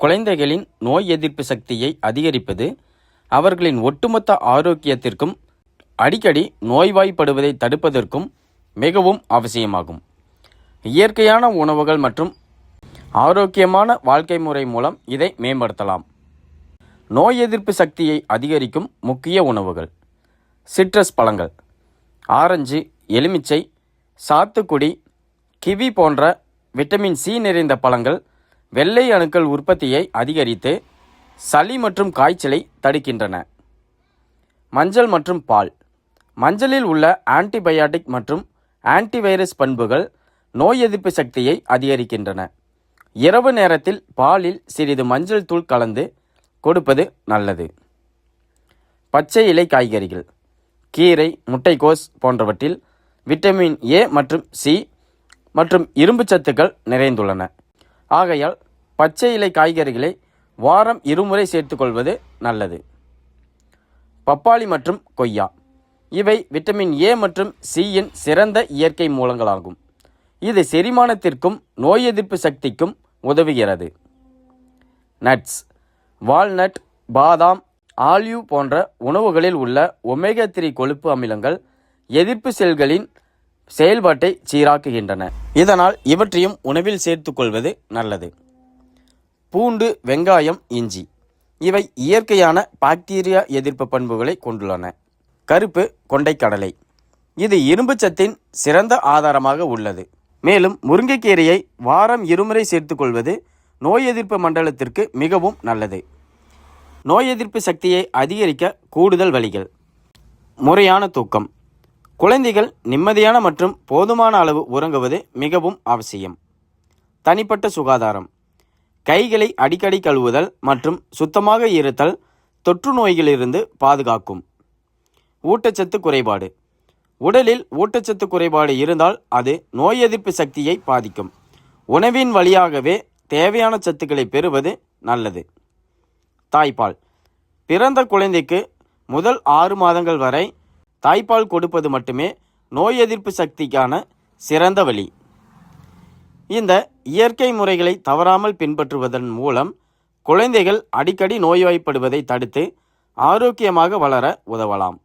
குழந்தைகளின் நோய் எதிர்ப்பு சக்தியை அதிகரிப்பது அவர்களின் ஒட்டுமொத்த ஆரோக்கியத்திற்கும் அடிக்கடி நோய்வாய்ப்படுவதை தடுப்பதற்கும் மிகவும் அவசியமாகும். இயற்கையான உணவுகள் மற்றும் ஆரோக்கியமான வாழ்க்கை முறை மூலம் இதை மேம்படுத்தலாம். நோய் எதிர்ப்பு சக்தியை அதிகரிக்கும் முக்கிய உணவுகள்: சிட்ரஸ் பழங்கள், ஆரஞ்சு, எலுமிச்சை, சாத்துக்குடி, கிவி போன்ற விட்டமின் சி நிறைந்த பழங்கள் வெள்ளை அணுக்கள் உற்பத்தியை அதிகரித்து சளி மற்றும் காய்ச்சலை தடுக்கின்றன. மஞ்சள் மற்றும் பால். மஞ்சளில் உள்ள ஆன்டிபயாட்டிக் மற்றும் ஆன்டிவைரஸ் பண்புகள் நோய் எதிர்ப்பு சக்தியை அதிகரிக்கின்றன. இரவு நேரத்தில் பாலில் சிறிது மஞ்சள் தூள் கலந்து கொடுப்பது நல்லது. பச்சை இலை காய்கறிகள், கீரை, முட்டைக்கோஸ் போன்றவற்றில் விட்டமின் ஏ மற்றும் சி மற்றும் இரும்பு சத்துக்கள் நிறைந்துள்ளன. ஆகையால் பச்சை இலை காய்கறிகளை வாரம் 2 முறை சேர்த்துக்கொள்வது நல்லது. பப்பாளி மற்றும் கொய்யா, இவை விட்டமின் ஏ மற்றும் சியின் சிறந்த இயற்கை மூலங்களாகும். இது செரிமானத்திற்கும் நோய் எதிர்ப்பு சக்திக்கும் உதவுகிறது. நட்ஸ், வால்நட், பாதாம், ஆலிவ் போன்ற உணவுகளில் உள்ள ஒமேகா 3 கொழுப்பு அமிலங்கள் எதிர்ப்பு செல்களின் செயல்பாட்டை சீராக்குகின்றன. இதனால் இவற்றையும் உணவில் சேர்த்துக்கொள்வது நல்லது. பூண்டு, வெங்காயம், இஞ்சி, இவை இயற்கையான பாக்டீரியா எதிர்ப்பு பண்புகளை கொண்டுள்ளன. கருப்பு கொண்டைக்கடலை, இது இரும்பு சத்தின் சிறந்த ஆதாரமாக உள்ளது. மேலும் முருங்கைக்கீரையை வாரம் 2 முறை சேர்த்துக்கொள்வது நோய் எதிர்ப்பு மண்டலத்திற்கு மிகவும் நல்லது. நோய் எதிர்ப்பு சக்தியை அதிகரிக்க கூடுதல் வழிகள்: முறையான தூக்கம். குழந்தைகள் நிம்மதியான மற்றும் போதுமான அளவு உறங்குவது மிகவும் அவசியம். தனிப்பட்ட சுகாதாரம். கைகளை அடிக்கடி கழுவுதல் மற்றும் சுத்தமாக இருத்தல் தொற்று நோய்களிலிருந்து பாதுகாக்கும். ஊட்டச்சத்து குறைபாடு. உடலில் ஊட்டச்சத்து குறைபாடு இருந்தால் அது நோய் எதிர்ப்பு சக்தியை பாதிக்கும். உணவின் வழியாகவே தேவையான சத்துக்களை பெறுவது நல்லது. தாய்ப்பால். பிறந்த குழந்தைக்கு முதல் 6 மாதங்கள் வரை தாய்ப்பால் கொடுப்பது மட்டுமே நோய் எதிர்ப்பு சக்திக்கான சிறந்த வழி. இந்த இயற்கை முறைகளை தவறாமல் பின்பற்றுவதன் மூலம் குழந்தைகள் அடிக்கடி நோய்வாய்ப்படுவதை தடுத்து ஆரோக்கியமாக வளர உதவலாம்.